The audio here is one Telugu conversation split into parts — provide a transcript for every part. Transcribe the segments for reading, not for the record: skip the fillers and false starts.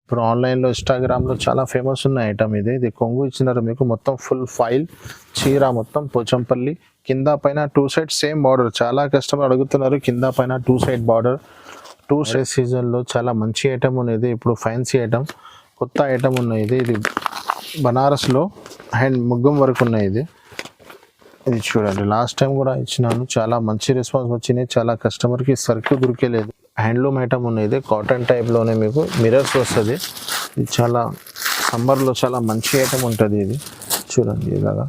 ఇప్పుడు ఆన్లైన్లో ఇన్స్టాగ్రామ్లో చాలా ఫేమస్ ఉన్న ఐటమ్ ఇది కొంగు ఇచ్చినారు మీకు మొత్తం ఫుల్ ఫైల్ చీర మొత్తం పోచంపల్లి కింద పైన 2 సైడ్ సేమ్ బార్డర్. చాలా కస్టమర్ అడుగుతున్నారు కింద పైన 2 సైడ్ బార్డర్. 2 సైడ్ సీజన్లో చాలా మంచి ఐటమ్ ఉన్నది. ఇప్పుడు ఫ్యాన్సీ ఐటమ్ కొత్త ఐటమ్ ఉన్నది. ఇది బనారస్లో హ్యాండ్ ముగ్గం వరకు ఉన్నాయి. ఇది చూడండి, లాస్ట్ టైం కూడా ఇచ్చినాను, చాలా మంచి రెస్పాన్స్ వచ్చినాయి. చాలా కస్టమర్కి సరుకు దొరికేలేదు. హ్యాండ్లూమ్ ఐటమ్ ఉన్నది, కాటన్ టైప్లోనే మీకు మిరర్స్ వస్తుంది. ఇది చాలా సమ్మర్లో చాలా మంచి ఐటమ్ ఉంటుంది. ఇది చూడండి ఇలాగా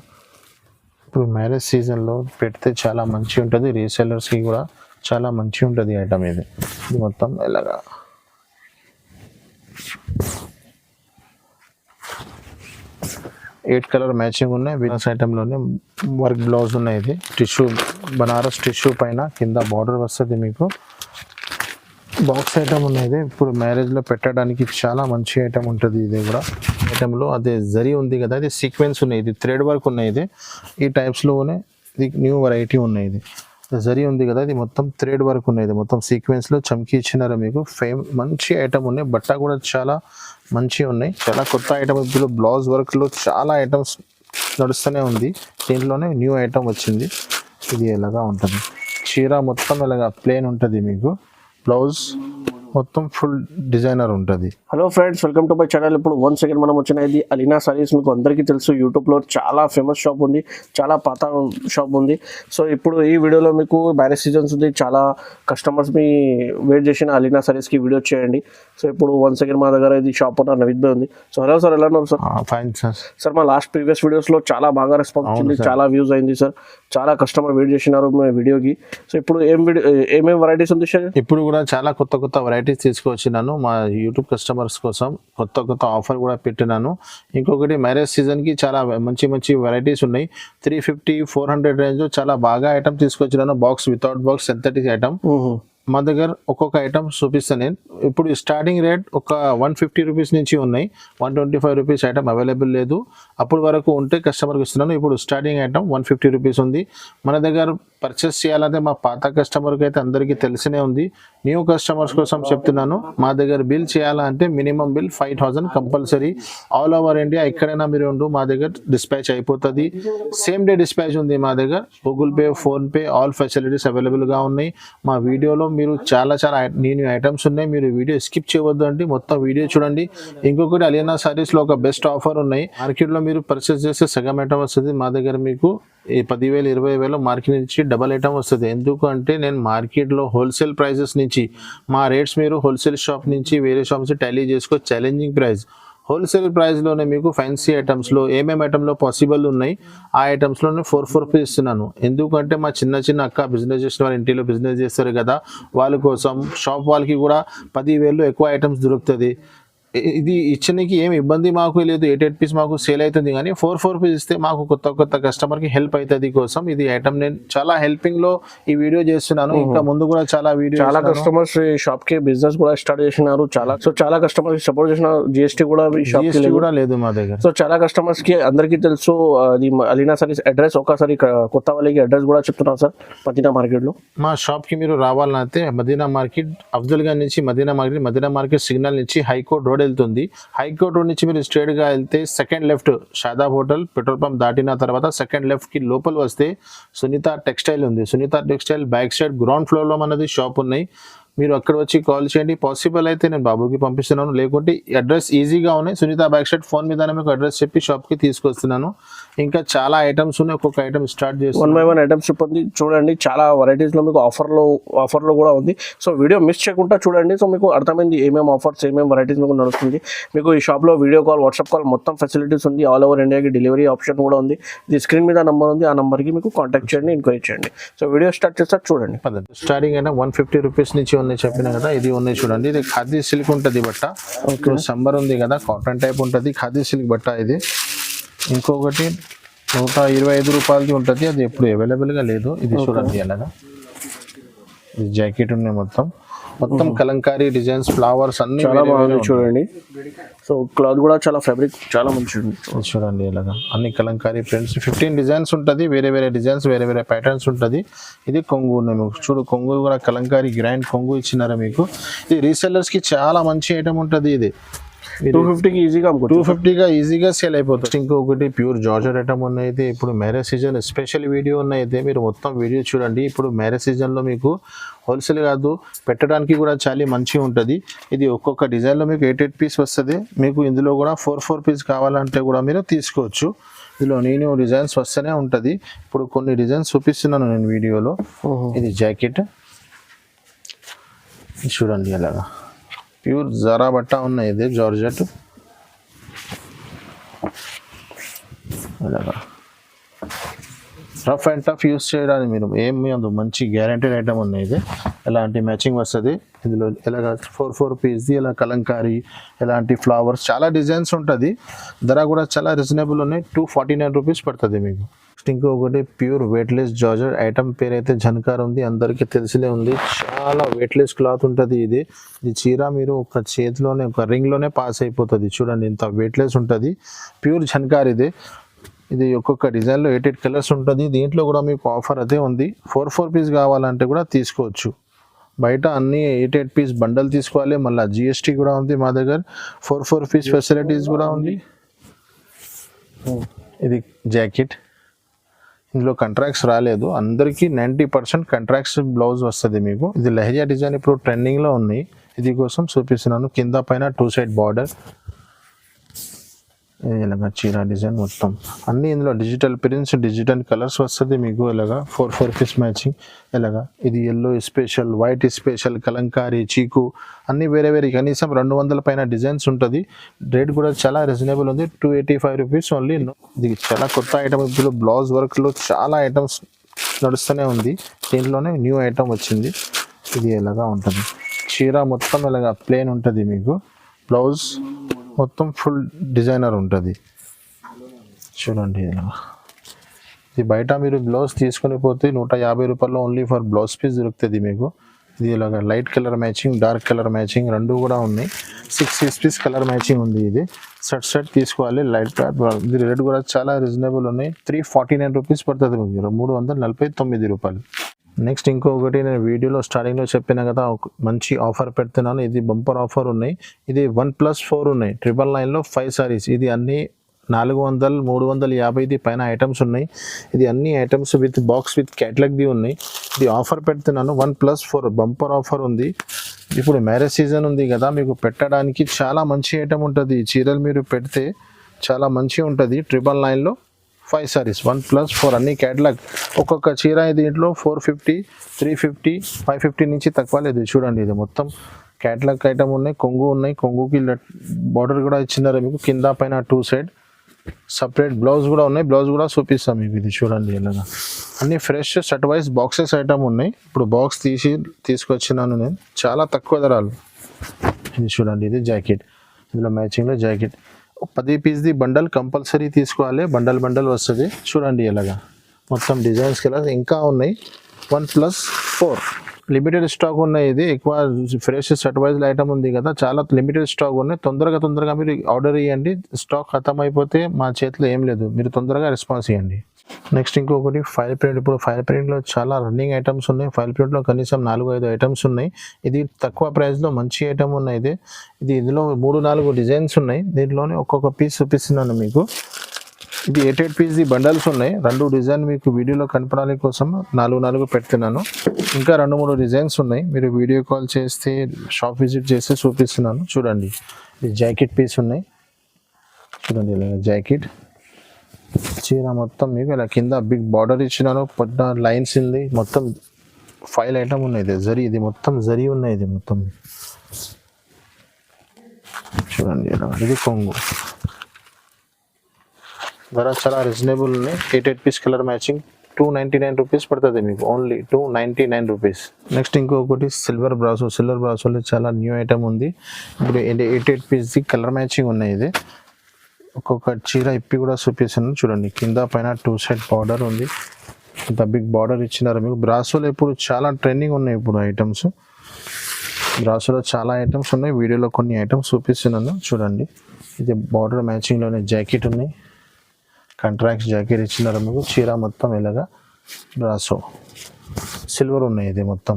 ఇప్పుడు మ్యారేజ్ సీజన్లో పెడితే చాలా మంచి ఉంటుంది. రీసెల్లర్స్కి కూడా చాలా మంచి ఉంటుంది ఐటమ్ ఇది. ఇది మొత్తం ఇలాగా 8 కలర్ మ్యాచింగ్ ఉన్నాయి. వీనస్ ఐటెంలోనే వర్క్ బ్లౌజ్ ఉన్నాయి. ఇది టిష్యూ బనారస్ టిష్యూ పైన కింద బార్డర్ వస్తుంది. మీకు బాక్స్ ఐటమ్ ఉన్నది. ఇప్పుడు మ్యారేజ్లో పెట్టడానికి చాలా మంచి ఐటమ్ ఉంటుంది. ఇది కూడా ఐటెంలో అదే జరీ ఉంది కదా, ఇది సీక్వెన్స్ ఉన్నాయి. ఇది థ్రెడ్ వర్క్ ఉన్నాయి. ఇది ఈ టైప్స్లోనే ఇది న్యూ వెరైటీ ఉన్నాయి. ఇది జరీ ఉంది కదా, ఇది మొత్తం థ్రెడ్ వర్క్ ఉన్నది. మొత్తం సీక్వెన్స్లో చమ్కీ ఇచ్చినారు మీకు. మంచి ఐటమ్ ఉన్నాయి. బట్ట కూడా చాలా మంచిగా ఉన్నాయి. చాలా కొత్త ఐటమ్. ఇప్పుడు బ్లౌజ్ వర్క్లో చాలా ఐటమ్స్ నడుస్తూనే ఉంది. దీంట్లోనే న్యూ ఐటమ్ వచ్చింది. ఇది ఎలాగా ఉంటుంది, చీర మొత్తం ఇలాగా ప్లేన్ ఉంటుంది. మీకు బ్లౌజ్ మొత్తం ఫుల్ డిజైనర్ ఉంటుంది. Hello friends, welcome to my channel. ఇప్పుడు వన్స్ అగైన్ మనం వచ్చినది అలీనా సారీస్. మీకు అందరికీ తెలుసు, యూట్యూబ్లో చాలా ఫేమస్ షాప్ ఉంది, చాలా పాత షాప్ ఉంది. సో ఇప్పుడు ఈ వీడియోలో మీకు మ్యారేజ్ సీజన్స్ ఉంది, చాలా కస్టమర్స్ మీ వెయిట్ చేసిన అలీనా సారీస్కి వీడియో చేయండి. సో ఇప్పుడు వన్స్ అగైన్ మా దగ్గర ఇది షాప్ ఉన్న నవీద్ భాయ్ ఉంది. సో హలో సార్, ఎలా ఉన్నారు సార్? Fine sir. సార్ మా లాస్ట్ ప్రీవియస్ వీడియోస్లో చాలా బాగా రెస్పాన్స్ వచ్చింది, చాలా వ్యూస్ అయింది సార్. చాలా కస్టమర్ వెయిట్ చేసినారు మా వీడియోకి. సో ఇప్పుడు ఏమేమి వెరైటీస్ ఉంది సార్? ఇప్పుడు కూడా చాలా కొత్త కొత్త వెరైటీస్ తీసుకొచ్చినాను మా యూట్యూబ్ కస్టమర్స్ కోసం. కొత్త కొత్త ఆఫర్ కూడా పెట్టినాను. ఇంకొకటి మ్యారేజ్ సీజన్కి చాలా మంచి మంచి వెరైటీస్ ఉన్నాయి. 350-400 రేంజ్లో చాలా బాగా ఐటమ్ తీసుకొచ్చినాను. Box without box synthetic item మా దగ్గర ఒక్కొక్క ఐటమ్ చూపిస్తాను నేను. ఇప్పుడు స్టార్టింగ్ రేట్ ఒక 150 రూపీస్ నుంచి ఉన్నాయి. 125 రూపీస్ ఐటమ్ అవైలబుల్ లేదు. అప్పుడు వరకు ఉంటే కస్టమర్కి ఇస్తున్నాను. ఇప్పుడు స్టార్టింగ్ ఐటమ్ 150 రూపీస్ ఉంది. మన దగ్గర పర్చేస్ చేయాలంటే మా పాత కస్టమర్కి అయితే అందరికీ తెలిసినే ఉంది. న్యూ కస్టమర్స్ కోసం చెప్తున్నాను. మా దగ్గర బిల్ చేయాలంటే minimum bill 5000 compulsory. All over India ఎక్కడైనా మీరు ఉండు, మా దగ్గర డిస్పాచ్ అయిపోతుంది. సేమ్ డే డిస్పాచ్ ఉంది మా దగ్గర. Google pay, PhonePe all facilities అవైలబుల్గా ఉన్నాయి. మా వీడియోలో మీరు చాలా న్యూ ఐటమ్స్ ఉన్నాయి. మీరు వీడియో స్కిప్ చేయవద్దు అండి, మొత్తం వీడియో చూడండి. ఇంకొకటి అలీనా సారీస్లో ఒక బెస్ట్ ఆఫర్ ఉన్నాయి. మార్కెట్లో మీరు పర్చేస్ చేస్తే సగం ఐటమ్ వస్తుంది. మా దగ్గర మీకు 10,000-20,000 మార్కెట్ నుంచి డబల్ ఐటమ్ వస్తుంది. ఎందుకు అంటే నేను మార్కెట్లో హోల్సేల్ ప్రైజెస్ నుంచి మా రేట్స్ మీరు హోల్సేల్ షాప్ నుంచి వేరే షాప్ నుంచి టాలీ చేసుకో. ఛాలెంజింగ్ ప్రైస్ హోల్సేల్ ప్రైస్లోనే మీకు ఫ్యాన్సీ ఐటమ్స్లో ఏమేమి ఐటమ్లో పాసిబుల్ ఉన్నాయి ఆ ఐటమ్స్లోనే 4 రూపీస్ ఇస్తున్నాను. ఎందుకంటే మా చిన్న చిన్న అక్క బిజినెస్ చేసిన వాళ్ళు ఇంటిలో బిజినెస్ చేస్తారు కదా, వాళ్ళ కోసం షాప్ వాళ్ళకి కూడా 10,000 ఎక్కువ ఐటమ్స్ దొరుకుతుంది. ఇది ఇచ్చడానికి ఏమి ఇబ్బంది మాకు లేదు. 8 పీస్ మాకు సేల్ అవుతుంది. కానీ 4 రూపీస్ ఇస్తే మాకు కొత్త కొత్త కస్టమర్కి హెల్ప్ అవుతుంది కోసం ఇది ఐటమ్ నేను చాలా హెల్పింగ్లో ఈ వీడియో చేస్తున్నాను. ఇంకా ముందు కూడా చాలా వీడియో, చాలా కస్టమర్స్ షాప్కి బిజినెస్ కూడా స్టార్ట్ చేసినారు. చాలా కస్టమర్స్ సపోర్ట్ చేసిన. జిఎస్టీ కూడా కూడా లేదు మా దగ్గర. సో చాలా కస్టమర్స్కి అందరికీ తెలుసు అది అలీనా సారీస్ అడ్రస్. ఒకసారి కొత్త వాళ్ళకి అడ్రస్ కూడా చెప్తున్నాను సార్. మదీనా మార్కెట్లో మా షాప్కి మీరు రావాలంటే మదీనా మార్కెట్, అఫ్జల్ గంజ్ నుంచి మదీనా మార్కెట్ సిగ్నల్ నుంచి హైకోర్ట్ రోడ్ వెళ్తుంది. హైకోర్ట్ రోడ్ నుంచి మీరు స్ట్రేట్ గా వెళ్తే second left Shadab hotel petrol pump దాటిన తర్వాత సెకండ్ లెఫ్ట్ కి లోపల వస్తే సునీత టెక్స్టైల్ ఉంది. Sunitha textile back side ground floor లో మనది షాప్ ఉన్నాయి. మీరు అక్కడ వచ్చి కాల్ చేయండి. పాసిబుల్ అయితే నేను బాబుకి పంపిస్తున్నాను, లేకుంటే అడ్రస్ ఈజీగా ఉన్నాయి. సునీత బ్యాక్ సైడ్ ఫోన్ మీద మీకు అడ్రస్ చెప్పి షాప్కి తీసుకొస్తున్నాను. ఇంకా చాలా ఐటమ్స్ ఉన్నాయి. ఒక్కొక్క ఐటమ్ స్టార్ట్ చేసి 1 by 1 ఐటమ్స్ చెప్పండి. చూడండి, చాలా వెరైటీస్లో మీకు ఆఫర్లో కూడా ఉంది. సో వీడియో మిస్ చేయకుండా చూడండి. సో మీకు అర్థమైంది ఏమేమి ఆఫర్స్, ఏమేమి వెరైటీస్ మీకు నడుస్తుంది. మీకు ఈ షాప్లో వీడియో కాల్, వాట్సాప్ కాల్ మొత్తం ఫెసిలిటీస్ ఉంది. ఆల్ ఓవర్ ఇండియాకి డెలివరీ ఆప్షన్ కూడా ఉంది. ఇది స్క్రీన్ మీద నెంబర్ ఉంది, ఆ నెంబర్కి మీకు కాంటాక్ట్ చేయండి, ఎంక్వైరీ చేయండి. సో వీడియో స్టార్ట్ చేస్తారు చూడండి. స్టార్టింగ్ అయినా 150 రూపీస్ నుంచి ఉన్నాయి చెప్పిన కదా. ఇది ఉన్నాయి చూడండి. ఇది ఖాదీ సిల్క్ ఉంటుంది బట్ట. ఇప్పుడు సమ్మర్ ఉంది కదా, కాటన్ టైప్ ఉంటుంది ఖాదీ సిల్క్ బట్ట ఇది. ఇంకొకటి 125 రూపాయలది ఉంటుంది, అది ఎప్పుడు అవైలబుల్గా లేదు. ఇది చూడండి అలాగా. ఇది జాకెట్ ఉన్నాయి మొత్తం కలంకారీ డిజైన్స్, ఫ్లవర్స్ అన్ని చాలా బాగుంది చూడండి. సో క్లాత్ కూడా చాలా ఫ్యాబ్రిక్ చాలా మంచిగా ఉంది. చూడండి ఇలాగా అన్ని కలంకారీ ప్రింట్స్ 15 డిజైన్స్ ఉంటుంది. వేరే వేరే డిజైన్స్, వేరే వేరే ప్యాటర్న్స్ ఉంటుంది. ఇది కొంగు ఉన్నాయి మీకు. చూడు, కొంగు కూడా కలంకారీ గ్రాండ్ కొంగు ఇచ్చినారా మీకు. ఇది రీసెల్లర్స్ కి చాలా మంచి ఐటమ్ ఉంటుంది. ఇది 250కి ఈజీగా అమ్ముకోవచ్చు. 250గా ఈజీగా సేల్ అయిపోతుంది. ఇంకొకటి ప్యూర్ జార్జెట్ ఐటమ్ ఉన్నాయి. ఇప్పుడు మ్యారేజ్ సీజన్ స్పెషల్ వీడియో ఉన్నాయి. మీరు మొత్తం వీడియో చూడండి. ఇప్పుడు మ్యారేజ్ సీజన్లో మీకు హోల్సేల్ కాదు, పెట్టడానికి కూడా చాలా మంచిగా ఉంటుంది. ఇది ఒక్కొక్క డిజైన్లో మీకు 8 పీస్ వస్తుంది. మీకు ఇందులో కూడా 4 పీస్ కావాలంటే కూడా మీరు తీసుకోవచ్చు. ఇందులో నేను డిజైన్స్ వస్తూనే ఉంటుంది. ఇప్పుడు కొన్ని డిజైన్స్ చూపిస్తున్నాను నేను వీడియోలో. ఇది జాకెట్ చూడండి, అలాగా ప్యూర్ జరా బట్ట ఉన్నాయి. ఇది జార్జెట్ అలాగా రఫ్ అండ్ టఫ్ యూస్ చేయడానికి మీరు ఏమి అందు మంచి గ్యారంటీడ్ ఐటమ్ ఉన్నాయి. ఇది ఎలాంటి మ్యాచింగ్ వస్తుంది. ఇందులో ఎలాగ 4 పీస్ది ఇలా కలంకారీ, ఎలాంటి ఫ్లవర్స్ చాలా డిజైన్స్ ఉంటుంది. ధర కూడా చాలా రీజనబుల్ ఉన్నాయి. 249 రూపీస్ పడుతుంది మీకు. ఇంకొకటి ప్యూర్ వెయిట్లెస్ జార్జెట్ ఐటమ్ పేరు అయితే జన్కార్ ఉంది, అందరికీ తెలిసిలే ఉంది. చాలా వెయిట్లెస్ క్లాత్ ఉంటుంది. ఇది చీర మీరు ఒక చేతిలోనే ఒక రింగ్లోనే పాస్ అయిపోతుంది. చూడండి ఇంత వెయిట్లెస్ ఉంటుంది. ప్యూర్ జన్కార్ ఇది ఒక్కొక్క డిజైన్లో 8 కలర్స్ ఉంటుంది. దీంట్లో కూడా మీకు ఆఫర్ అదే ఉంది. 4 పీస్ కావాలంటే కూడా తీసుకోవచ్చు. బయట అన్ని 8 పీస్ బండల్ తీసుకోవాలి. మళ్ళీ GST కూడా ఉంది. మా దగ్గర 4 పీస్ ఫెసిలిటీస్ కూడా ఉంది. ఇది జాకెట్, ఇందులో కంట్రాక్ట్స్ రాలేదు. అందరికీ 90% కంట్రాక్ట్స్ బ్లౌజ్ వస్తుంది మీకు. ఇది లెహరియా డిజైన్ ఇప్పుడు ట్రెండింగ్లో ఉన్నాయి. ఇది కోసం చూపిస్తున్నాను. కింద పైన 2 సైడ్ బార్డర్, ఇలాగా చీర డిజైన్ మొత్తం అన్నీ ఇందులో డిజిటల్ ప్రింట్స్, డిజిటల్ కలర్స్ వస్తుంది మీకు. ఇలాగా 4 పీస్ మ్యాచింగ్ ఇలాగా. ఇది yellow special, white special, Kalamkari, చీకు అన్నీ వేరే వేరే కనీసం 200 పైన డిజైన్స్ ఉంటుంది. రేట్ కూడా చాలా రీజనబుల్ ఉంది. 285 రూపీస్ ఓన్లీ. ఇది చాలా కొత్త ఐటమ్. ఇప్పుడు బ్లౌజ్ వర్క్లో చాలా ఐటమ్స్ నడుస్తూనే ఉంది. దీంట్లోనే న్యూ ఐటమ్ వచ్చింది. ఇది ఎలాగా ఉంటుంది. చీర మొత్తం ఇలాగా ప్లేన్ ఉంటుంది మీకు. బ్లౌజ్ మొత్తం ఫుల్ డిజైనర్ ఉంటుంది. చూడండి ఇలా. ఇది బయట మీరు బ్లౌజ్ తీసుకొని పోతే 150 రూపాయలు ఓన్లీ ఫర్ బ్లౌజ్ పీస్ దొరుకుతుంది మీకు. ఇది ఇలాగ light colour matching, dark colour matching రెండు కూడా ఉన్నాయి. 6 పీస్ కలర్ మ్యాచింగ్ ఉంది. ఇది సెట్ తీసుకోవాలి. లైట్ ఇది రేట్ కూడా చాలా రీజనబుల్ ఉన్నాయి. 349 రూపీస్ పడుతుంది మీకు, 349 రూపాయలు. నెక్స్ట్ ఇంకొకటి నేను వీడియోలో స్టార్టింగ్లో చెప్పిన కదా, మంచి ఆఫర్ పెడుతున్నాను. ఇది బంపర్ ఆఫర్ ఉన్నాయి. ఇది 1+4 ఉన్నాయి. 999లో 5 సారీస్. ఇది అన్నీ 400, 350 పైన ఐటమ్స్ ఉన్నాయి. ఇది అన్ని ఐటమ్స్ విత్ బాక్స్ విత్ క్యాటలాగ్ది ఉన్నాయి. ఇది ఆఫర్ పెడుతున్నాను. 1+4 బంపర్ ఆఫర్ ఉంది. ఇప్పుడు మ్యారేజ్ సీజన్ ఉంది కదా, మీకు పెట్టడానికి చాలా మంచి ఐటమ్ ఉంటుంది. చీరలు మీరు పెడితే చాలా మంచిగా ఉంటుంది. 999లో 5 సారీస్ 1+4 అన్ని క్యాటలాగ్. ఒక్కొక్క చీర దీంట్లో 450, 350, 550 నుంచి తక్కువ లేదు. చూడండి ఇది మొత్తం క్యాటలాగ్ ఐటమ్ ఉన్నాయి. కొంగు ఉన్నాయి. కొంగుకి బార్డర్ కూడా ఇచ్చినారు మీకు. కింద పైన 2 సైడ్ సపరేట్ బ్లౌజ్ కూడా ఉన్నాయి. బ్లౌజ్ కూడా చూపిస్తాం మీకు. ఇది చూడండి ఇలాగా అన్ని fresh set wise boxes item ఉన్నాయి. ఇప్పుడు బాక్స్ తీసుకొచ్చినాను నేను, చాలా తక్కువ ధరలు. ఇది చూడండి, ఇది జాకెట్. ఇందులో మ్యాచింగ్లో జాకెట్ 10 పీస్ది బండల్ కంపల్సరీ తీసుకోవాలి. బండల్ వస్తుంది. చూడండి ఇలాగా మొత్తం డిజైన్స్ కలర్స్ ఇంకా ఉన్నాయి. 1+4 లిమిటెడ్ స్టాక్ ఉన్నాయి. ఇది ఎక్కువ ఫ్రెష్ సెట్ వైజ్ ఐటమ్ ఉంది కదా, చాలా లిమిటెడ్ స్టాక్ ఉన్నాయి. తొందరగా మీరు ఆర్డర్ ఇవ్వండి. స్టాక్ ఖతం అయిపోతే మా చేతిలో ఏం లేదు, మీరు తొందరగా రెస్పాన్స్ ఇవ్వండి. నెక్స్ట్ ఇంకొకటి ఫైల్ ప్రింట్. ఇప్పుడు ఫైల్ ప్రింట్లో చాలా రన్నింగ్ ఐటమ్స్ ఉన్నాయి. ఫైల్ ప్రింట్లో కనీసం 4-5 ఐటమ్స్ ఉన్నాయి. ఇది తక్కువ ప్రైస్లో మంచి ఐటమ్ ఉన్నాయి. ఇది ఇందులో 3-4 డిజైన్స్ ఉన్నాయి. దీంట్లోనే ఒక్కొక్క పీస్ చూపిస్తున్నాను మీకు. ఇది 8 పీస్ది బండల్స్ ఉన్నాయి. 2 డిజైన్ మీకు వీడియోలో కనపడాలి కోసం 4 పెడుతున్నాను. ఇంకా 2-3 డిజైన్స్ ఉన్నాయి. మీరు వీడియో కాల్ చేస్తే, షాప్ విజిట్ చేస్తే చూపిస్తున్నాను. చూడండి ఇది జాకెట్ పీస్ ఉన్నాయి. చూడండి ఇలా జాకెట్ చీర మొత్తం మీకు ఇలా కింద బిగ్ బార్డర్ ఇచ్చినాను. పొట్ట లైన్స్ ఉంది. మొత్తం 5 ఐటమ్ ఉన్నాయి. ఇది మొత్తం జరీ ఉన్నాయి. ఇది మొత్తం చూడండి ఇలా. ఇది కొంగు. ధర చాలా రీజనబుల్ ఉన్నాయి. 8 పీస్ కలర్ మ్యాచింగ్ 299 రూపీస్ పడుతుంది మీకు. Only 299 rupees. నెక్స్ట్ ఇంకొకటి సిల్వర్ బ్రాసోలో చాలా న్యూ ఐటమ్ ఉంది. ఇప్పుడు 8 పీస్ది కలర్ మ్యాచింగ్ ఉన్నాయి. ఇది ఒక్కొక్క చీర ఇప్పి కూడా చూపిస్తున్నాను. చూడండి కింద పైన 2 సైడ్ బార్డర్ ఉంది. ఇంత బిగ్ బార్డర్ ఇచ్చినారు మీకు. బ్రాసోలో ఇప్పుడు చాలా ట్రెండింగ్ ఉన్నాయి ఇప్పుడు ఐటమ్స్. బ్రాసోలో చాలా ఐటమ్స్ ఉన్నాయి. వీడియోలో కొన్ని ఐటమ్స్ చూపిస్తున్నాను. చూడండి ఇది బార్డర్ మ్యాచింగ్లోనే జాకెట్ ఉన్నాయి. కంట్రాక్ట్స్ జాకెట్ ఇచ్చినారు మీకు. చీర మొత్తం ఇలాగా బ్రాసో సిల్వర్ ఉన్నాయి. ఇది మొత్తం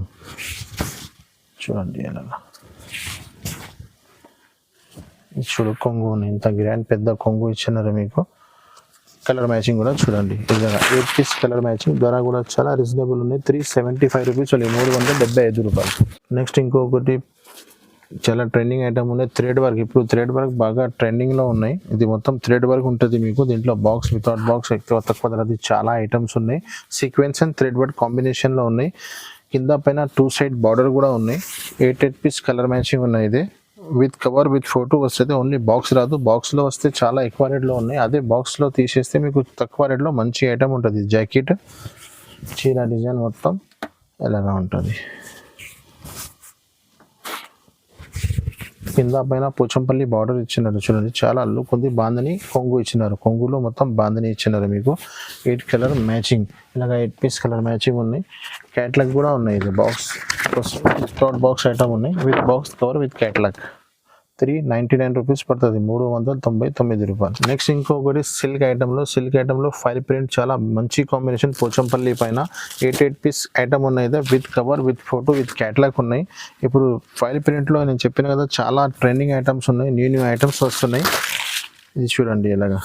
చూడండి ఇలాగా. ఇది చూడు కొంగు ఇంత గ్రాండ్ పెద్ద కొంగు ఇచ్చినారు మీకు. కలర్ మ్యాచింగ్ కూడా చూడండి, విధంగా 8 పీస్ కలర్ మ్యాచింగ్. ధర కూడా చాలా రీజనబుల్ ఉన్నాయి, 375 రూపీస్, 375 రూపాయలు. నెక్స్ట్ ఇంకొకటి చాలా ట్రెండింగ్ ఐటమ్ ఉన్నాయి, థ్రెడ్ వర్క్. ఇప్పుడు థ్రెడ్ వర్క్ బాగా ట్రెండింగ్లో ఉన్నాయి. ఇది మొత్తం థ్రెడ్ వర్క్ ఉంటుంది మీకు. దీంట్లో బాక్స్ వితౌట్ బాక్స్ ఎక్కువ తక్కువ ధరది చాలా ఐటమ్స్ ఉన్నాయి. సీక్వెన్స్ అండ్ థ్రెడ్ వర్క్ కాంబినేషన్లో ఉన్నాయి. కింద పైన 2 సైడ్ బార్డర్ కూడా ఉన్నాయి. 8 పీస్ కలర్ మ్యాచింగ్ ఉన్నాయి. ఇది విత్ కవర్ విత్ ఫోటో వస్తుంది, ఓన్లీ బాక్స్ రాదు. బాక్స్లో వస్తే చాలా ఎక్కువ రేట్లో ఉన్నాయి, అదే బాక్స్లో తీసేస్తే మీకు తక్కువ రేట్లో మంచి ఐటమ్ ఉంటుంది. జాకెట్ చీర డిజైన్ మొత్తం ఎలాగా ఉంటుంది. కింద పైన పోచంపల్లి బార్డర్ ఇచ్చినారు చూడండి, చాలా లుక్ ఉంది. బాందని కొంగు ఇచ్చినారు, కొంగులో మొత్తం బాందని ఇచ్చినారు మీకు. 8 కలర్ మ్యాచింగ్, ఇలాగ 8 పీస్ కలర్ మ్యాచింగ్ ఉన్నాయి. క్యాట్లాగ్ కూడా ఉన్నాయి. ఇది బాక్స్ వితౌట్ బాక్స్ ఐటమ్ ఉన్నాయి, with box cover with catalogue. 399 rupees పడుతుంది, 399 రూపాయలు. నెక్స్ట్ ఇంకొకటి సిల్క్ ఐటమ్లో ఫైల్ ప్రింట్, చాలా మంచి కాంబినేషన్. పోచంపల్లి పైన 8 పీస్ ఐటమ్ ఉన్నాయి, with cover with photo with catalogue ఉన్నాయి. ఇప్పుడు ఫైల్ ప్రింట్లో నేను చెప్పిన కదా చాలా ట్రెండింగ్ ఐటమ్స్ ఉన్నాయి, న్యూ ఐటమ్స్ వస్తున్నాయి. ఇది చూడండి ఎలాగా.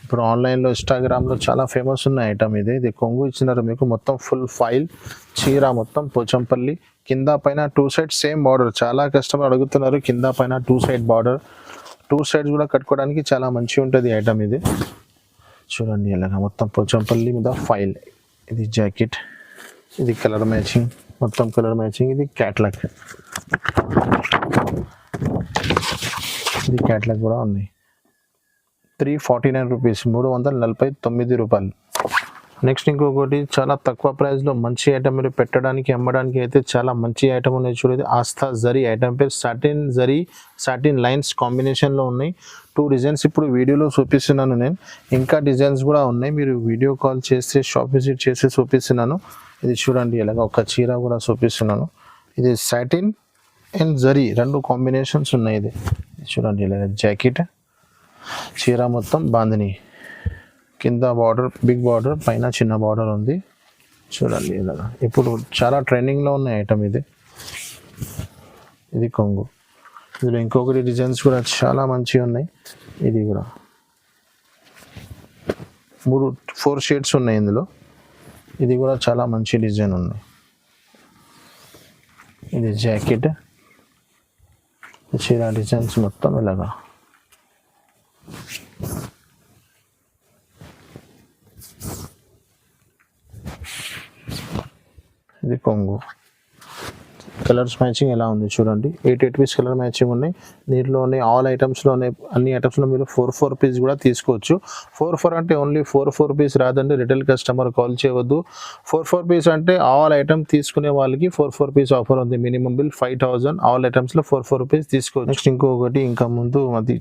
ఇప్పుడు ఆన్లైన్లో ఇన్స్టాగ్రామ్లో చాలా ఫేమస్ ఉన్న ఐటమ్ ఇది. ఇది కొంగు ఇచ్చినారు మీకు, మొత్తం ఫుల్ ఫైల్ చీర మొత్తం పోచంపల్లి. కింద పైన 2 సైడ్ సేమ్ బార్డర్. చాలా కస్టమర్ అడుగుతున్నారు కింద పైన 2 సైడ్ బార్డర్. 2 సైడ్స్ కూడా కట్టుకోవడానికి చాలా మంచిగా ఉంటుంది ఐటమ్ ఇది. చూడండి ఎలాగా మొత్తం పోచంపల్లి మీద ఫైల్. ఇది జాకెట్, ఇది కలర్ మ్యాచింగ్, మొత్తం కలర్ మ్యాచింగ్. ఇది క్యాట్లాగ్, ఇది క్యాట్లాగ్ కూడా ఉన్నాయి. 349 రూపీస్, 349 రూపాయలు. నెక్స్ట్ ఇంకొకటి చాలా తక్కువ ప్రైస్లో మంచి ఐటమ్, మీరు పెట్టడానికి అమ్మడానికి అయితే చాలా మంచి ఐటమ్ ఉన్నాయి చూడండి. ఆస్థా జరీ ఐటమ్ పేరు. సాటిన్ లైన్స్ కాంబినేషన్లో ఉన్నాయి. 2 డిజైన్స్ ఇప్పుడు వీడియోలో చూపిస్తున్నాను నేను, ఇంకా డిజైన్స్ కూడా ఉన్నాయి. మీరు వీడియో కాల్ చేస్తే షాప్ విజిట్ చేసి చూపిస్తున్నాను. ఇది చూడండి ఎలాగ ఒక చీర కూడా చూపిస్తున్నాను. ఇది సాటిన్ అండ్ జరీ 2 కాంబినేషన్స్ ఉన్నాయి. ఇది చూడండి ఇలాగ జాకెట్, చీర మొత్తం బాందిని. కింద బార్డర్ బిగ్ బార్డర్, పైన చిన్న బార్డర్ ఉంది. చూడండి ఇలాగా ఇప్పుడు చాలా ట్రెండింగ్లో ఉన్న ఐటమ్ ఇది. ఇది కొంగు. ఇందులో ఇంకొకటి డిజైన్స్ కూడా చాలా మంచిగా ఉన్నాయి. ఇది కూడా 4 షేడ్స్ ఉన్నాయి ఇందులో. ఇది కూడా చాలా మంచి డిజైన్ ఉన్నాయి. ఇది జాకెట్, చీర డిజైన్స్ మొత్తం ఇలాగా. ఇది కొంగు. కలర్స్ మ్యాచింగ్ ఎలా ఉంది చూడండి. 8 పీస్ కలర్ మ్యాచింగ్ ఉన్నాయి. దీంట్లోనే ఆల్ ఐటమ్స్లోనే అన్ని ఐటమ్స్లో మీరు 4 పీస్ కూడా తీసుకోవచ్చు. 4 అంటే ఓన్లీ 4 పీస్ రాదండి, రిటైల్ కస్టమర్ కాల్ చేయవద్దు. 4 పీస్ అంటే ఆల్ ఐటమ్ తీసుకునే వాళ్ళకి 4 పీస్ ఆఫర్ ఉంది. మినిమం బిల్ 5000, ఆల్ ఐటమ్స్లో 4 పీస్ తీసుకోవచ్చు. నెక్స్ట్ ఇంకొకటి, ఇంకా ముందు అది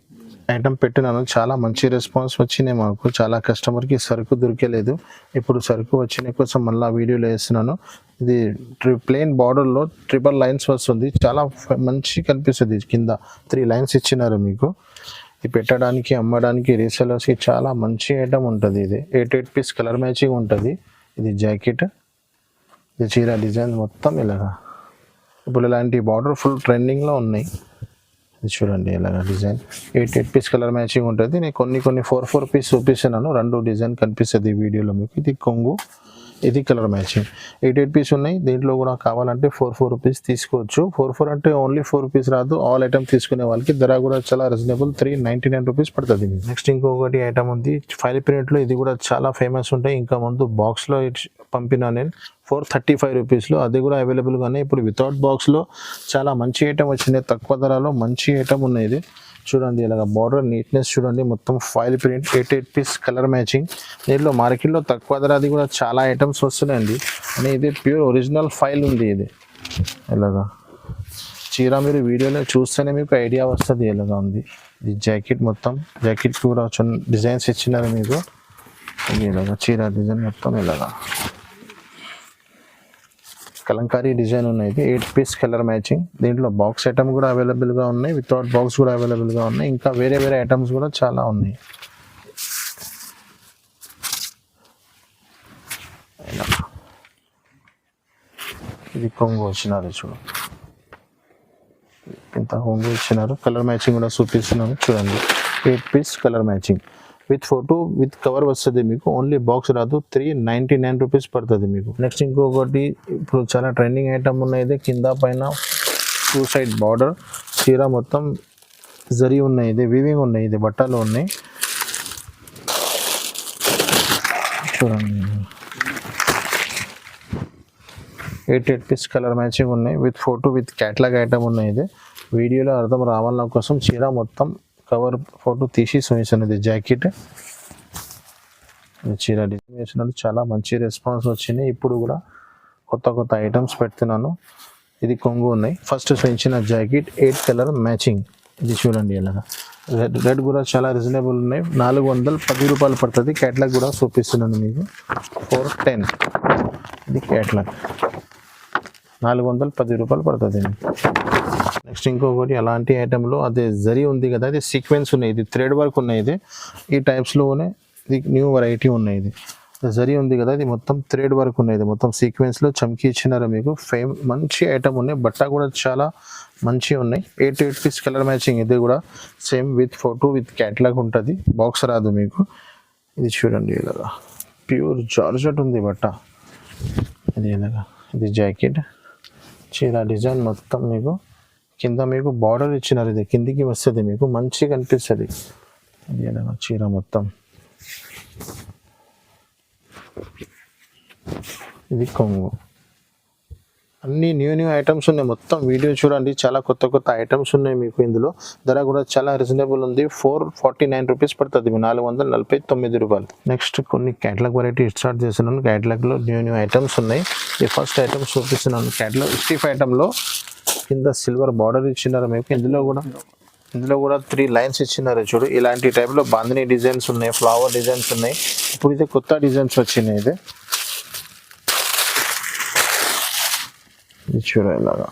ఐటమ్ పెట్టినాను, చాలా మంచి రెస్పాన్స్ వచ్చినాయి మాకు. చాలా కస్టమర్కి సరుకు దొరికేలేదు, ఇప్పుడు సరుకు వచ్చిన కోసం మళ్ళీ వీడియోలో వేస్తున్నాను. ఇది ప్లెయిన్ బార్డర్లో 3 లైన్స్ వస్తుంది, చాలా మంచి కనిపిస్తుంది. కింద 3 లైన్స్ ఇచ్చినారు మీకు. ఇది పెట్టడానికి అమ్మడానికి రీసెలర్స్కి చాలా మంచి ఐటమ్ ఉంటుంది. ఇది 8 పీస్ కలర్ మ్యాచింగ్ ఉంటుంది. ఇది జాకెట్, ఇది చీర డిజైన్ మొత్తం ఇలాగా. ఇప్పుడు ఇలాంటి బార్డర్ ఫుల్ ట్రెండింగ్లో ఉన్నాయి. ఇది చూడండి ఇలాగా డిజైన్. 8 పీస్ కలర్ మ్యాచింగ్ ఉంటుంది. నేను కొన్ని 4 పీస్ చూపిస్తున్నాను, 2 డిజైన్ కనిపిస్తుంది ఈ వీడియోలో మీకు. ఇది కొంగు, ఇది కలర్ మ్యాచింగ్. 8 పీస్ ఉన్నాయి. దీంట్లో కూడా కావాలంటే 4 రూపీస్ తీసుకోవచ్చు. 4 అంటే ఓన్లీ 4 పీస్ రాదు, ఆల్ ఐటమ్ తీసుకునే వాళ్ళకి ధర కూడా చాలా రీజనబుల్, 399 రూపీస్ పడుతుంది. నెక్స్ట్ ఇంకొకటి ఐటమ్ ఉంది ఫైల్ ప్రింట్లో. ఇది కూడా చాలా ఫేమస్ ఉంటాయి. ఇంకా ముందు బాక్స్లో పంపినా నేను 435 రూపీస్లో, అది కూడా అవైలబుల్గానే. ఇప్పుడు వితౌట్ బాక్స్లో చాలా మంచి ఐటమ్ వచ్చినాయి, తక్కువ ధరలో మంచి ఐటమ్ ఉన్నాయి. ఇది చూడండి ఇలాగ బార్డర్ నీట్నెస్ చూడండి, మొత్తం file print, 8 piece colour matching. దీంట్లో మార్కెట్లో తక్కువ ధర అది కూడా చాలా ఐటమ్స్ వస్తున్నాయండి. అని ఇది ప్యూర్ ఒరిజినల్ ఫైల్ ఉంది. ఇది ఇలాగా చీర మీరు వీడియోలో చూస్తేనే మీకు ఐడియా వస్తుంది ఎలాగా ఉంది. ఇది జాకెట్, మొత్తం జాకెట్ కూడా చిన్న డిజైన్స్ ఇచ్చినారు మీకు. ఇది ఇలాగా చీర డిజైన్ మొత్తం ఇలాగా కలంకారీ డిజైన్ ఉన్నాయి. 8 పీస్ కలర్ మ్యాచింగ్. దీంట్లో బాక్స్ ఐటమ్ కూడా అవైలబుల్గా ఉన్నాయి, వితౌట్ బాక్స్ కూడా అవైలబుల్గా ఉన్నాయి. ఇంకా వేరే ఐటమ్స్ కూడా చాలా ఉన్నాయి. ఇది కొంగు వచ్చినది చూడు, అంతా కొంగు ఇచ్చినారు. కలర్ మ్యాచింగ్ కూడా చూపిస్తున్నాను చూడండి. 8 piece colour matching with photo with cover వస్తుంది మీకు. ఓన్లీ బాక్స్ రాదు. 399 రూపీస్ పడుతుంది మీకు. నెక్స్ట్ ఇంకొకటి ఇప్పుడు చాలా ట్రెండింగ్ ఐటమ్ ఉన్నాయి. కింద పైన 2 సైడ్ బార్డర్ చీర మొత్తం జరీ ఉన్నాయి. ఇది వీవింగ్ ఉన్నాయి. ఇది బట్టలు ఉన్నాయి చూడండి. 8 పీస్ కలర్ మ్యాచింగ్ ఉన్నాయి with photo with catalogue item ఉన్నాయి. ఇది వీడియోలో అర్థం రావాలన్న కోసం చీర మొత్తం కవర్ ఫోటో తీసి చూపించినది. జాకెట్ చీర డిజైన్ వేసినట్టు చాలా మంచి రెస్పాన్స్ వచ్చింది. ఇప్పుడు కూడా కొత్త ఐటమ్స్ పెడుతున్నాను. ఇది కొంగు ఉన్నాయి. ఫస్ట్ చూపించిన జాకెట్ 8 కలర్ మ్యాచింగ్. ఇది చూడండి ఇలాగా. రెడ్ కూడా చాలా రీజనబుల్ ఉన్నాయి. 410 రూపాయలు పడుతుంది. క్యాటలాగ్ కూడా చూపిస్తున్నాను మీకు. 410 ఇది క్యాటలాగ్. 410 రూపాయలు పడుతుంది. నెక్స్ట్ ఇంకొకటి అలాంటి ఐటెంలో అదే జరీ ఉంది కదా, ఇది సీక్వెన్స్ ఉన్నాయి. ఇది థ్రెడ్ వర్క్ ఉన్నాయి. ఇది ఈ టైప్స్లోనే ఇది న్యూ వెరైటీ ఉన్నాయి. ఇది జరీ ఉంది కదా, ఇది మొత్తం థ్రెడ్ వర్క్ ఉన్నాయి. ఇది మొత్తం సీక్వెన్స్లో చమ్కీ ఇచ్చినారు మీకు. మంచి ఐటమ్ ఉన్నాయి. బట్ట కూడా చాలా మంచిగా ఉన్నాయి. 8 పీస్ కలర్ మ్యాచింగ్. ఇది కూడా same with photo with catalogue ఉంటుంది. బాక్స్ రాదు మీకు. ఇది చూడండి ఇలాగా ప్యూర్ జార్జెట్ ఉంది బట్ట. ఇది ఇలాగా. ఇది జాకెట్ చీర డిజైన్ మొత్తం మీకు. కింద మీకు బార్డర్ ఇచ్చినారు. ఇది కిందికి వస్తుంది మీకు. మంచిగా కనిపిస్తుంది. ఇది ఇలాగా చీర మొత్తం. ఇది కొంగు. అన్ని న్యూ ఐటమ్స్ ఉన్నాయి. మొత్తం వీడియో చూడండి. చాలా కొత్త ఐటమ్స్ ఉన్నాయి మీకు. ఇందులో ధర కూడా చాలా రీజనబుల్ ఉంది. 449 రూపీస్ పడుతుంది. 449 రూపాయలు. నెక్స్ట్ కొన్ని క్యాటలాగ్ వెరైటీ స్టార్ట్ చేస్తున్నాను. క్యాటలాగ్లో న్యూ ఐటమ్స్ ఉన్నాయి. ఈ ఫస్ట్ ఐటమ్స్ చూపిస్తున్నాను. క్యాటలాగ్ స్టిఫ్ ఐటంలో కింద సిల్వర్ బార్డర్ ఇచ్చినారు మీకు. ఇందులో కూడా 3 లైన్స్ ఇచ్చినారు చూడు. ఇలాంటి టైప్లో బాందిని డిజైన్స్ ఉన్నాయి. ఫ్లవర్ డిజైన్స్ ఉన్నాయి. ఇప్పుడు ఇది కొత్త డిజైన్స్ వచ్చినాయి. ఇది చూడ ఇలాగా.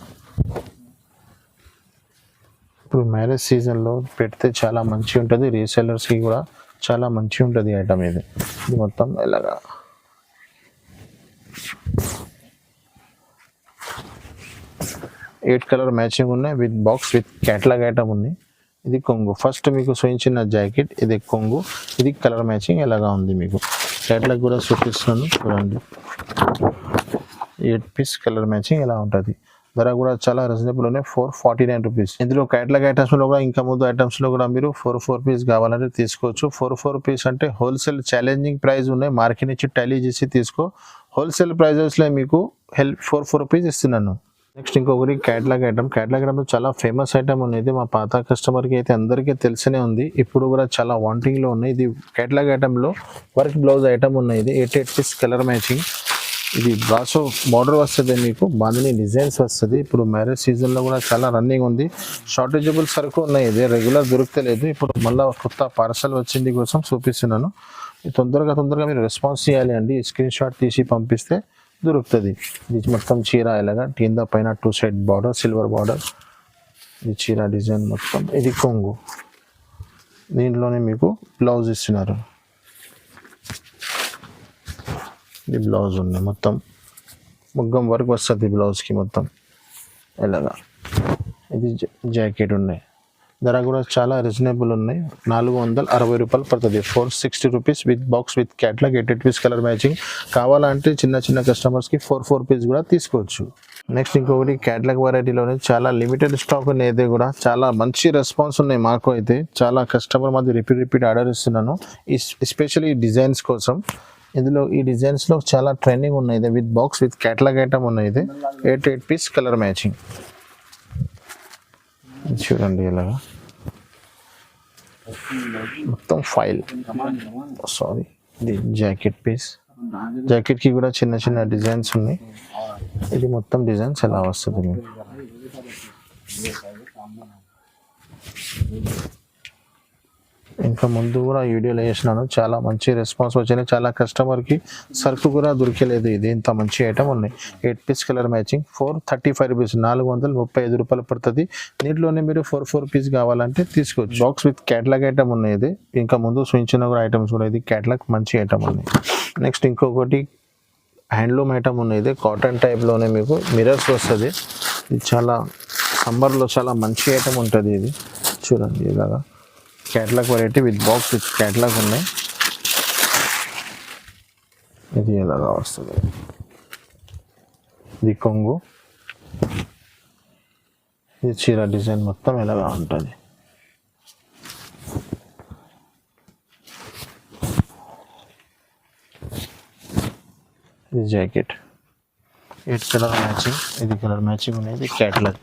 ఇప్పుడు మ్యారేజ్ సీజన్లో పెడితే చాలా మంచిగా ఉంటుంది. రీసెల్లర్స్కి కూడా చాలా మంచిగా ఉంటుంది ఐటమ్ ఇది. ఇది మొత్తం ఇలాగా. ఎయిట్ కలర్ మ్యాచింగ్ ఉన్నాయి with box with catalogue item ఉంది. ఇది కొంగు. ఫస్ట్ మీకు చూపించిన జాకెట్ ఇది కొంగు. ఇది కలర్ మ్యాచింగ్ ఎలాగా ఉంది మీకు. క్యాటలాగ్ కూడా చూపిస్తున్నాను చూడండి. 8 పీస్ కలర్ మ్యాచింగ్ ఎలా ఉంటుంది. ధర కూడా చాలా రీజనబుల్ ఉన్నాయి. 449 రూపీస్. ఇందులో క్యాటలాగ్ ఐటమ్స్లో కూడా ఇంకా ముందు ఐటమ్స్లో కూడా మీరు 4 పీస్ కావాలంటే తీసుకోవచ్చు. 4 పీస్ అంటే హోల్సేల్ ఛాలెంజింగ్ ప్రైస్ ఉన్నాయి. మార్కెట్ నుంచి టాలీ చేసి తీసుకో. హోల్సేల్ ప్రైజెస్లో మీకు 4 రూపీస్ ఇస్తున్నాను. నెక్స్ట్ ఇంకొకటి క్యాటలాగ్ ఐటమ్. క్యాటలాగ్ ఐటమ్ చాలా ఫేమస్ ఐటమ్ ఉన్నది. మా పాత కస్టమర్కి అయితే అందరికీ తెలిసినే ఉంది. ఇప్పుడు కూడా చాలా వాంటింగ్లో ఉన్నాయి. ఇది క్యాటలాగ్ ఐటంలో వర్క్ బ్లౌజ్ ఐటమ్ ఉన్నాయి. ఇది 8 పీస్ కలర్ మ్యాచింగ్. ఇది బ్రాసో బార్డర్ వస్తుంది మీకు. బాందిని డిజైన్స్ వస్తుంది. ఇప్పుడు మ్యారేజ్ సీజన్లో కూడా చాలా రన్నింగ్ ఉంది. షార్టేజబుల్ సరుకు ఉన్నాయి. ఇది రెగ్యులర్ దొరుకుతలేదు. ఇప్పుడు మళ్ళీ కొత్త పార్సల్ వచ్చింది కోసం చూపిస్తున్నాను. తొందరగా మీరు రెస్పాన్స్ చేయాలి అండి. స్క్రీన్ షాట్ తీసి పంపిస్తే దొరుకుతుంది. ఇది మొత్తం చీర ఇలాగా. కింద పైన 2 సైడ్ బార్డర్ సిల్వర్ బార్డర్. ఇది చీర డిజైన్ మొత్తం. ఇది కొంగు. దీంట్లోనే మీకు బ్లౌజ్ ఇస్తున్నారు. ఇది బ్లౌజ్ ఉంది. మొత్తం ముగ్గం వర్క్ వస్తుంది బ్లౌజ్కి మొత్తం ఇలాగా. ఇది జాకెట్ ఉన్నాయి. ధర కూడా చాలా రీజనబుల్ ఉన్నాయి. 460 రూపాయలు పడుతుంది. 460 rupees with box with catalogue 8 piece colour matching. కావాలంటే చిన్న కస్టమర్స్కి 4 పీస్ కూడా తీసుకోవచ్చు. నెక్స్ట్ ఇంకొకటి క్యాటలాగ్ వెరైటీలోనే చాలా లిమిటెడ్ స్టాక్ ఉన్నాయి. ఇది కూడా చాలా మంచి రెస్పాన్స్ ఉన్నాయి మాకు అయితే. చాలా కస్టమర్ మాది రిపీట్ ఆర్డర్ ఇస్తున్నాను. ఎస్పెషల్లీ డిజైన్స్ కోసం. ఇందులో ఈ డిజైన్స్లో చాలా ట్రెండింగ్ ఉన్నాయి. ఇది with box with catalogue item ఉన్నాయి. ఇది 8 పీస్ కలర్ మ్యాచింగ్. చూడండి ఇలాగా మొత్తం ఫైల్. సారీ ఇది జాకెట్ పీస్. జాకెట్కి కూడా చిన్న డిజైన్స్ ఉన్నాయి. ఇది మొత్తం డిజైన్స్ ఎలా వస్తుంది మీకు. ఇంకా ముందు కూడా వీడియోలో వేసినాను. చాలా మంచి రెస్పాన్స్ వచ్చినాయి. చాలా కస్టమర్కి సరుకు కూడా దొరికలేదు. ఇది ఇంత మంచి ఐటమ్ ఉన్నాయి. 8 పీస్ కలర్ మ్యాచింగ్ 435 రూపీస్. 435 రూపాయలు పడుతుంది. దీంట్లోనే మీరు 4 పీస్ కావాలంటే తీసుకోవచ్చు. బాక్స్ విత్ క్యాటలాగ్ ఐటమ్ ఉన్నాయి. ఇది ఇంకా ముందు చూపించిన కూడా ఐటమ్స్ కూడా. ఇది క్యాటలాగ్ మంచి ఐటమ్ ఉన్నాయి. నెక్స్ట్ ఇంకొకటి హ్యాండ్లూమ్ ఐటమ్ ఉన్నాయి. ఇది కాటన్ టైప్లోనే మీకు మిరర్స్ వస్తుంది. ఇది చాలా సమ్మర్లో చాలా మంచి ఐటమ్ ఉంటుంది ఇది. చూడండి ఇలాగా catalogue variety with box with catalogue ఉన్నాయి. ఇది ఇలాగా వస్తుంది. ఇది కొంగు, ఇది చీర డిజైన్ మొత్తం ఇలాగా ఉంటుంది. ఇది జాకెట్ 8 కలర్ మ్యాచింగ్, ఇది కలర్ మ్యాచింగ్ అనేది క్యాట్లాగ్.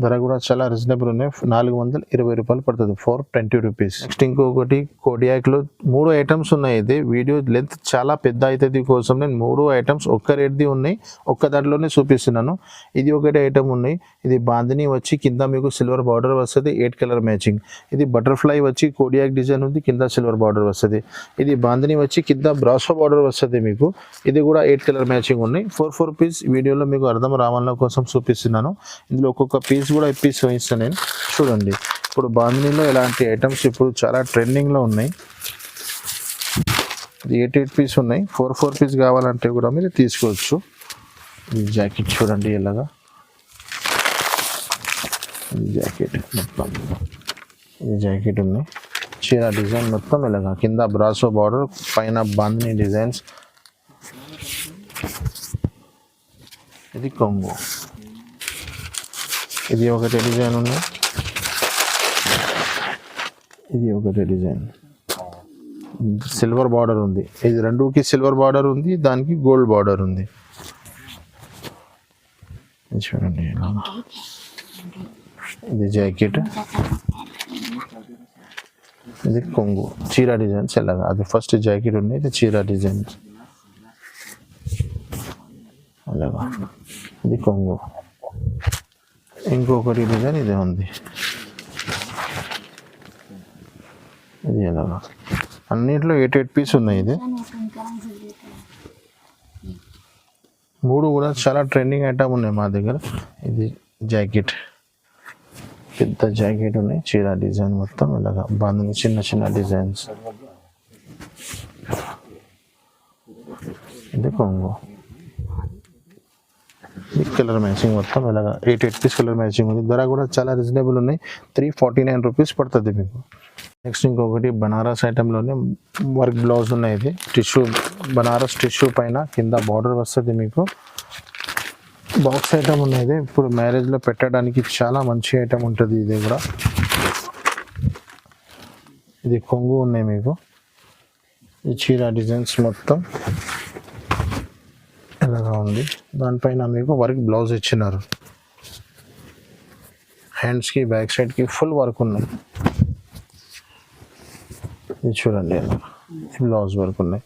ధర కూడా చాలా రీజనబుల్ ఉన్నాయి. 420 రూపాయలు పడుతుంది, 420 రూపీస్. నెక్స్ట్ ఇంకొకటి కోడియాక్లో 3 ఐటమ్స్ ఉన్నాయి. ఇది వీడియో లెంత్ చాలా పెద్ద అవుతుంది కోసం నేను 3 ఐటమ్స్ ఒక్క రేట్ది ఉన్నాయి, ఒక్క దాంట్లోనే చూపిస్తున్నాను. ఇది ఒకటి ఐటమ్ ఉన్నాయి. ఇది బాందిని వచ్చి కింద మీకు సిల్వర్ బార్డర్ వస్తుంది, 8 కలర్ మ్యాచింగ్. ఇది బటర్ఫ్లై వచ్చి కోడియాక్ డిజైన్ ఉంది, కింద సిల్వర్ బార్డర్ వస్తుంది. ఇది బాందిని వచ్చి కింద బ్రాసో బార్డర్ వస్తుంది మీకు. ఇది కూడా 8 కలర్ మ్యాచింగ్ ఉన్నాయి. 4 పీస్ వీడియోలో మీకు అర్థం రావాల కోసం చూపిస్తున్నాను. ఇందులో ఒక్కొక్క పీస్ కూడా ఇప్పేసి చూపిస్తాను నేను. చూడండి ఇప్పుడు బాందినీలో ఇలాంటి ఐటమ్స్ ఇప్పుడు చాలా ట్రెండింగ్లో ఉన్నాయి. ఇది 8 పీస్ ఉన్నాయి. 4 పీస్ కావాలంటే కూడా మీరు తీసుకోవచ్చు. ఈ జాకెట్ చూడండి ఇలాగా, ఈ జాకెట్ మొత్తం, ఈ జాకెట్ ఉన్నాయి. చీర డిజైన్ మొత్తం ఇలాగా, కింద బ్రాసో బార్డర్, పైన బాందినీ డిజైన్స్. ఇది కొంగు, ఇది ఒకటి డిజైన్ ఉన్నాయి, ఇది ఒకటి డిజైన్. సిల్వర్ బార్డర్ ఉంది, ఇది రెండుకి సిల్వర్ బార్డర్ ఉంది, దానికి గోల్డ్ బార్డర్ ఉంది. చూడండి ఇది జాకెట్, ఇది కొంగు, చీర డిజైన్స్ ఎలాగా. అది ఫస్ట్ జాకెట్ ఉంది, ఇది చీర డిజైన్ అలాగా. ఇది కొంగు, ఇంకొకటి డిజైన్ ఇదే ఉంది. ఇది ఎలాగా, అన్నిట్లో 8 పీస్ ఉన్నాయి. ఇది 3 కూడా చాలా ట్రెండింగ్ ఐటమ్ ఉన్నాయి మా దగ్గర. ఇది జాకెట్, పెద్ద జాకెట్ ఉన్నాయి, చీర డిజైన్ మొత్తం ఇలాగా, బాందిని చిన్న చిన్న డిజైన్స్. ఇది కొంగు, ఈ కలర్ మ్యాచింగ్ మొత్తం ఇలాగా 8 పీస్ కలర్ మ్యాచింగ్ ఉంది. ధర కూడా చాలా రీజనబుల్ ఉన్నాయి, 349 రూపీస్ పడుతుంది మీకు. నెక్స్ట్ ఇంకొకటి బనారస్ ఐటెంలోనే వర్క్ బ్లౌజ్ ఉన్నాయి. ఇది టిష్యూ, బనారస్ టిష్యూ పైన కింద బార్డర్ వస్తుంది మీకు. బాక్స్ ఐటమ్ ఉన్నది, ఇప్పుడు మ్యారేజ్లో పెట్టడానికి చాలా మంచి ఐటమ్ ఉంటుంది. ఇది కూడా, ఇది కొంగు ఉన్నాయి మీకు. ఈ చీర డిజైన్స్ మొత్తం ఇలాగా ఉంది. దానిపైన మీకు వర్క్ బ్లౌజ్ ఇచ్చినారు. హ్యాండ్స్కి బ్యాక్ సైడ్కి ఫుల్ వర్క్ ఉన్నాయి. ఇది చూడండి బ్లౌజ్ వర్క్ ఉన్నాయి.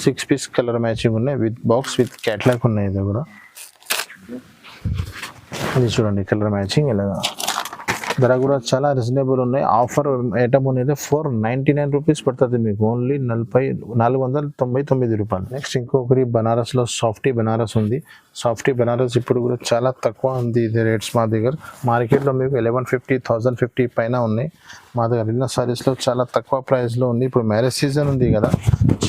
6 పీస్ కలర్ మ్యాచింగ్ ఉన్నాయి, విత్ బాక్స్ విత్ క్యాట్లాగ్ ఉన్నాయి. ఇది కూడా, ఇది చూడండి కలర్ మ్యాచింగ్ ఇలాగా. ధర కూడా చాలా రీజనబుల్ ఉన్నాయి. ఆఫర్ ఐటమ్ అనేది 499 రూపీస్ పడుతుంది మీకు, ఓన్లీ 499 రూపాయలు. నెక్స్ట్ ఇంకొకటి బనారస్లో సాఫ్టీ బనారస్ ఉంది. సాఫ్టీ బనారస్ ఇప్పుడు కూడా చాలా తక్కువ ఉంది. ఇది రేట్స్ మా దగ్గర మార్కెట్లో మీకు 1150, 1050 పైన ఉన్నాయి. మా దగ్గర ఇన్న సారీస్లో చాలా తక్కువ ప్రైస్లో ఉంది. ఇప్పుడు మ్యారేజ్ సీజన్ ఉంది కదా,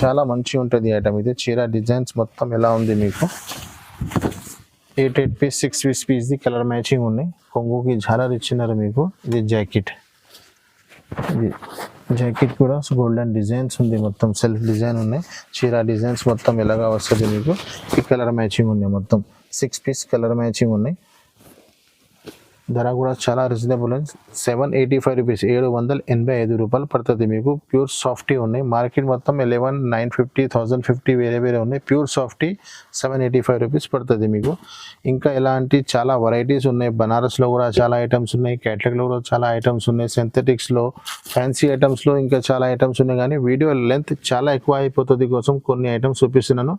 చాలా మంచిగా ఉంటుంది ఐటమ్. ఇది చీర డిజైన్స్ మొత్తం ఎలా ఉంది మీకు. 8 పీస్ 6 పీస్ది కలర్ మ్యాచింగ్ ఉన్నాయి. కొంగుకి జాలర్ ఇచ్చినారు మీకు. ఇది జాకెట్, ఇది జాకెట్ కూడా గోల్డెన్ డిజైన్స్ ఉంది, మొత్తం సెల్ఫ్ డిజైన్ ఉన్నాయి. చీర డిజైన్స్ మొత్తం ఎలాగా వస్తుంది మీకు. ఈ కలర్ మ్యాచింగ్ ఉన్నాయి, మొత్తం 6 పీస్ కలర్ మ్యాచింగ్ ఉన్నాయి. ధర కూడా చాలా రీజనబుల్, 785 రూపీస్, 785 రూపాయలు పడుతుంది మీకు. ప్యూర్ సాఫ్టీ ఉన్నాయి. మార్కెట్ మొత్తం 11,950, 1050 వేరే వేరే ఉన్నాయి. ప్యూర్ సాఫ్టీ 785 రూపీస్ పడుతుంది మీకు. ఇంకా ఇలాంటి చాలా వెరైటీస్ ఉన్నాయి. బనారస్లో కూడా చాలా ఐటమ్స్ ఉన్నాయి, క్యాటలాగ్లో కూడా చాలా ఐటమ్స్ ఉన్నాయి, సింథటిక్స్లో, ఫ్యాన్సీ ఐటమ్స్లో ఇంకా చాలా ఐటమ్స్ ఉన్నాయి. కానీ వీడియో లెంత్ చాలా ఎక్కువ అయిపోతుంది కోసం కొన్ని ఐటమ్స్ చూపిస్తున్నాను.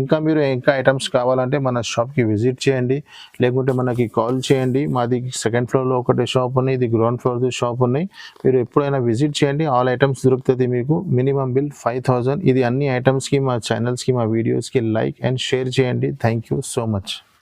ఇంకా మీరు ఇంకా ఐటమ్స్ కావాలంటే మన షాప్కి విజిట్ చేయండి, లేకుంటే మనకి కాల్ చేయండి. మాది సెకండ్ ఫ్లోర్లో ఒకటి షాప్ ఉన్నాయి, ఇది గ్రౌండ్ ఫ్లోర్ది షాప్ ఉన్నాయి. మీరు ఎప్పుడైనా విజిట్ చేయండి, ఆల్ ఐటమ్స్ దొరుకుతుంది మీకు. Minimum bill 5000. ఇది అన్ని ఐటమ్స్కి, మా ఛానల్స్కి, మా వీడియోస్కి లైక్ అండ్ షేర్ చేయండి. Thank you so much.